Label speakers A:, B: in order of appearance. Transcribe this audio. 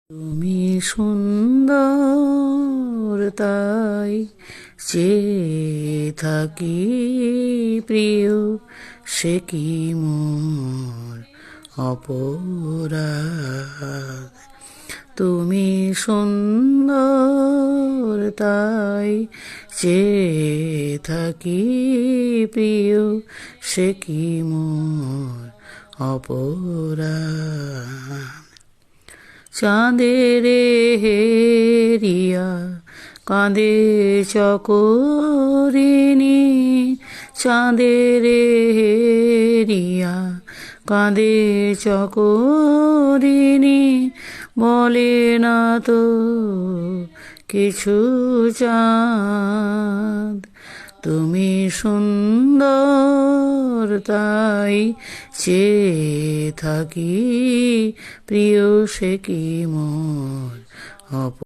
A: তুমি সুন্দর তাই চেয়ে থাকি প্রিয়, সে কি মোর অপরাধ। তুমি সুন্দর তাই চেয়ে থাকি প্রিয়, সে কি মোর অপরাধ। চাঁদের হেরিয়া কাঁদে চকরিনী, চাঁদের হেরিয়া কাঁদে চকরিনী, বলে না তো কিছু চাঁদ। তুমি সুন্দর তাই চেয়ে থাকি প্রিয়, সে কি মোর